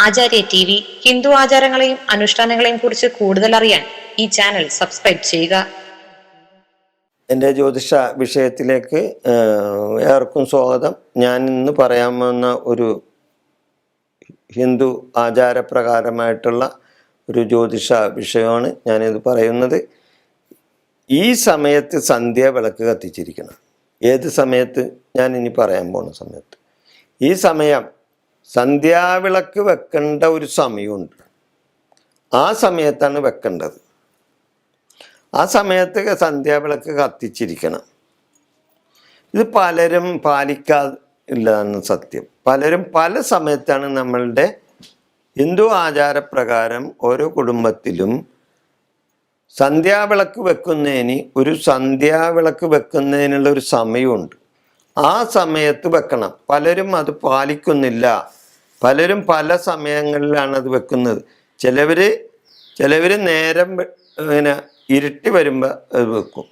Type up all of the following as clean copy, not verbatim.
ആചാര്യ TV Hindu ആചാരങ്ങളെയും അനുഷ്ഠാനങ്ങളെയും കുറിച്ച് കൂടുതൽ അറിയാൻ ഈ ചാനൽ സബ്സ്ക്രൈബ് ചെയ്യുക. എൻ്റെ ജ്യോതിഷ വിഷയത്തിലേക്ക് ഏവർക്കും സ്വാഗതം. ഞാൻ ഇന്ന് പറയാൻ വന്ന ഒരു ഹിന്ദു ആചാരപ്രകാരമായിട്ടുള്ള ഒരു ജ്യോതിഷ വിഷയമാണ് ഞാനിത് പറയുന്നത്. ഈ സമയത്ത് സന്ധ്യാവിളക്ക് കത്തിച്ചിരിക്കണം. ഏത് സമയത്ത്? ഞാൻ ഇനി പറയാൻ പോകുന്ന സമയത്ത്. ഈ സമയം സന്ധ്യാവിളക്ക് വെക്കേണ്ട ഒരു സമയമുണ്ട്. ആ സമയത്താണ് വെക്കേണ്ടത്. ആ സമയത്ത് സന്ധ്യാവിളക്ക് കത്തിച്ചിരിക്കണം. ഇത് പലരും പാലിക്കാതില്ലെന്ന് സത്യം. പലരും പല സമയത്താണ് നമ്മളുടെ ഹിന്ദു ആചാരപ്രകാരം ഓരോ കുടുംബത്തിലും സന്ധ്യാവിളക്ക് വെക്കുന്നതിനുള്ള ഒരു സമയമുണ്ട്. ആ സമയത്ത് വെക്കണം. പലരും അത് പാലിക്കുന്നില്ല. പലരും പല സമയങ്ങളിലാണ് അത് വെക്കുന്നത്. ചിലവർ നേരം ഇങ്ങനെ ഇരുട്ടി വരുമ്പോൾ അത് വെക്കും.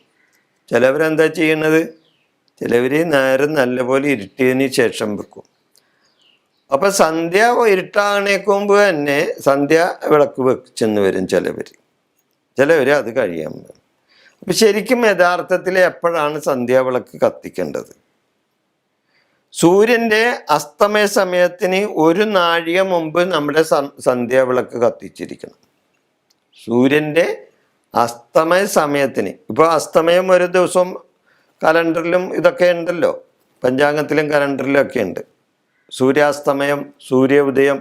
ചിലവരെന്താ ചെയ്യണത്? ചിലവർ നേരം നല്ലപോലെ ഇരുട്ടിയതിന് ശേഷം വെക്കും. അപ്പം സന്ധ്യ ഇരുട്ടാകണേക്ക് മുമ്പ് തന്നെ സന്ധ്യ വിളക്ക് വെച്ചെന്ന് വരും ചിലവർ അത് കഴിയാൻ വരും. അപ്പം ശരിക്കും യഥാർത്ഥത്തിൽ എപ്പോഴാണ് സന്ധ്യാവിളക്ക് കത്തിക്കേണ്ടത്? സൂര്യൻ്റെ അസ്തമയ സമയത്തിന് ഒരു നാഴിക മുമ്പ് നമ്മുടെ സന്ധ്യാവിളക്ക് കത്തിച്ചിരിക്കണം. സൂര്യൻ്റെ അസ്തമയ സമയത്തിന്, ഇപ്പോൾ അസ്തമയം ഒരു ദിവസം കലണ്ടറിലും ഇതൊക്കെ ഉണ്ടല്ലോ, പഞ്ചാംഗത്തിലും കലണ്ടറിലും ഒക്കെ ഉണ്ട്. സൂര്യാസ്തമയം, സൂര്യ ഉദയം,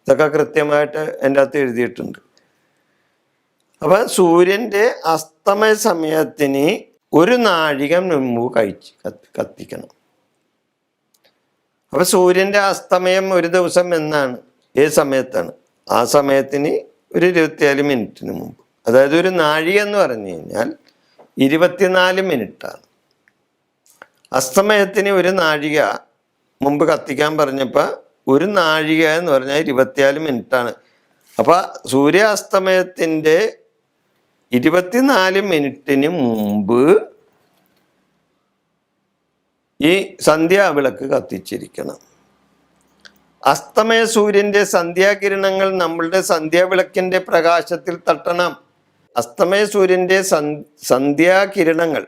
ഇതൊക്കെ കൃത്യമായിട്ട് എൻ്റെ അകത്ത് എഴുതിയിട്ടുണ്ട്. അപ്പം സൂര്യൻ്റെ അസ്തമയ സമയത്തിന് ഒരു നാഴിക മുമ്പ് കത്തിക്കണം. അപ്പം സൂര്യൻ്റെ അസ്തമയം ഒരു ദിവസം എന്നാണ്? ഏത് സമയത്താണ്? ആ സമയത്തിന് ഒരു 24 മിനിറ്റിന് മുമ്പ്. അതായത് ഒരു നാഴിക എന്ന് പറഞ്ഞു കഴിഞ്ഞാൽ 24 മിനിറ്റാണ്. അസ്തമയത്തിന് ഒരു നാഴിക മുമ്പ് കത്തിക്കാൻ പറഞ്ഞപ്പോൾ ഒരു നാഴിക എന്ന് പറഞ്ഞാൽ 24 മിനിറ്റാണ്. അപ്പം സൂര്യാസ്തമയത്തിൻ്റെ 24 മിനിറ്റിന് മുമ്പ് ഈ സന്ധ്യാവിളക്ക് കത്തിച്ചിരിക്കണം. അസ്തമയ സൂര്യൻ്റെ സന്ധ്യാകിരണങ്ങൾ നമ്മളുടെ സന്ധ്യാവിളക്കിൻ്റെ പ്രകാശത്തിൽ തട്ടണം. അസ്തമയ സൂര്യൻ്റെ സന്ധ്യാകിരണങ്ങൾ,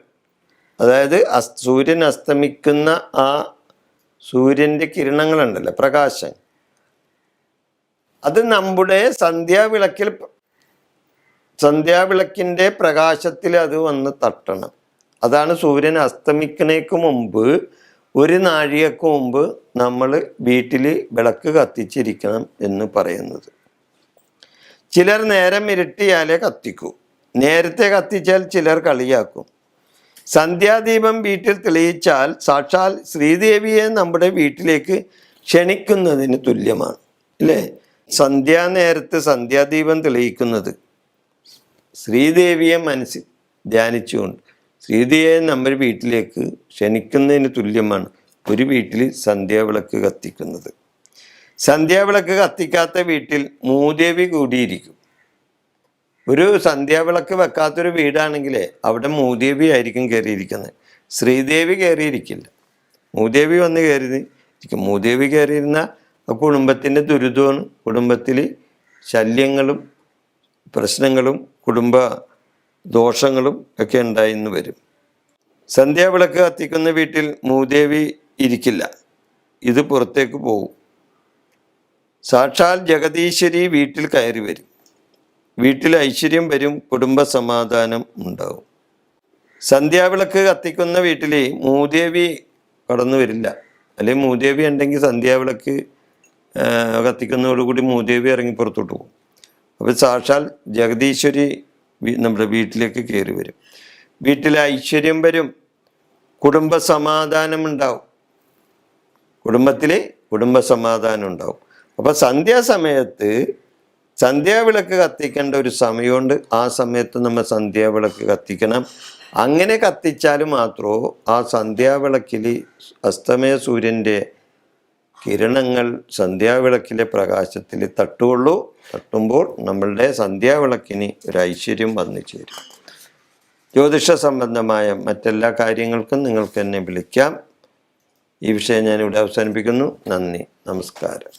അതായത് സൂര്യൻ അസ്തമിക്കുന്ന ആ സൂര്യൻ്റെ കിരണങ്ങളുണ്ടല്ലോ, പ്രകാശം, അത് നമ്മുടെ സന്ധ്യാവിളക്കിൻ്റെ പ്രകാശത്തിൽ അത് വന്ന് തട്ടണം. അതാണ് സൂര്യൻ അസ്തമിക്കുന്നതിന് മുമ്പ് ഒരു നാഴികക്ക് മുമ്പ് നമ്മൾ വീട്ടിൽ വിളക്ക് കത്തിച്ചിരിക്കണം എന്ന് പറയുന്നത്. ചിലർ നേരം ഇരുട്ടിയാലേ കത്തിക്കൂ. നേരത്തെ കത്തിച്ചാൽ ചിലർ കളിയാക്കും. സന്ധ്യാദീപം വീട്ടിൽ തെളിയിച്ചാൽ സാക്ഷാൽ ശ്രീദേവിയെ നമ്മുടെ വീട്ടിലേക്ക് ക്ഷണിക്കുന്നതിന് തുല്യമാണ്, അല്ലേ? സന്ധ്യാനേരത്ത് സന്ധ്യാദീപം തെളിയിക്കുന്നത് ശ്രീദേവിയെ മനസ്സിൽ ധ്യാനിച്ചുകൊണ്ട് ശ്രീദേവിയെ നമ്മുടെ വീട്ടിലേക്ക് ക്ഷണിക്കുന്നതിന് തുല്യമാണ് ഒരു വീട്ടിൽ സന്ധ്യാവിളക്ക് കത്തിക്കുന്നത്. സന്ധ്യാവിളക്ക് കത്തിക്കാത്ത വീട്ടിൽ മൂദേവി കൂടിയിരിക്കും. ഒരു സന്ധ്യാവിളക്ക് വെക്കാത്തൊരു വീടാണെങ്കിൽ അവിടെ മൂദേവി ആയിരിക്കും കയറിയിരിക്കുന്നത്. ശ്രീദേവി കയറിയിരിക്കില്ല. മൂദേവി വന്ന് കയറിയിരിക്കും. മൂദേവി കയറിയിരുന്ന ആ കുടുംബത്തിൻ്റെ ദുരിതമാണ്. കുടുംബത്തിൽ ശല്യങ്ങളും പ്രശ്നങ്ങളും കുടുംബ ദോഷങ്ങളും ഒക്കെ ഉണ്ടായിന്ന് വരും. സന്ധ്യാവിളക്ക് കത്തിക്കുന്ന വീട്ടിൽ മൂദേവി ഇരിക്കില്ല. ഇത് പുറത്തേക്ക് പോകും. സാക്ഷാൽ ജഗദീശ്വരി വീട്ടിൽ കയറി വരും. വീട്ടിൽ ഐശ്വര്യം വരും, കുടുംബ സമാധാനം ഉണ്ടാവും. സന്ധ്യാവിളക്ക് കത്തിക്കുന്ന വീട്ടിൽ മൂദേവി കടന്നു വരില്ല. അല്ലെങ്കിൽ മൂദേവി ഉണ്ടെങ്കിൽ സന്ധ്യാവിളക്ക് കത്തിക്കുന്നതോടുകൂടി മൂദേവി ഇറങ്ങി പുറത്തോട്ട് പോകും. അപ്പോൾ സാക്ഷാൽ ജഗദീശ്വരി നമ്മുടെ വീട്ടിലേക്ക് കയറി വരും. വീട്ടിൽ ഐശ്വര്യം വരും, കുടുംബ സമാധാനം ഉണ്ടാവും. കുടുംബത്തിൽ കുടുംബ സമാധാനം ഉണ്ടാവും. അപ്പോൾ സന്ധ്യാസമയത്ത് സന്ധ്യാവിളക്ക് കത്തിക്കേണ്ട ഒരു സമയമുണ്ട്. ആ സമയത്ത് നമ്മൾ സന്ധ്യാവിളക്ക് കത്തിക്കണം. അങ്ങനെ കത്തിച്ചാൽ മാത്രമേ ആ സന്ധ്യാവിളക്കിൽ അസ്തമയ സൂര്യൻ്റെ കിരണങ്ങൾ സന്ധ്യാവിളക്കിലെ പ്രകാശത്തിൽ തട്ടുമ്പോൾ നമ്മളുടെ സന്ധ്യാവിളക്കിന് ഒരു ഐശ്വര്യം വന്നു ചേരും. ജ്യോതിഷ സംബന്ധമായ മറ്റെല്ലാ കാര്യങ്ങൾക്കും നിങ്ങൾക്ക് എന്നെ വിളിക്കാം. ഈ വിഷയം ഞാനിവിടെ അവസാനിപ്പിക്കുന്നു. നന്ദി, നമസ്കാരം.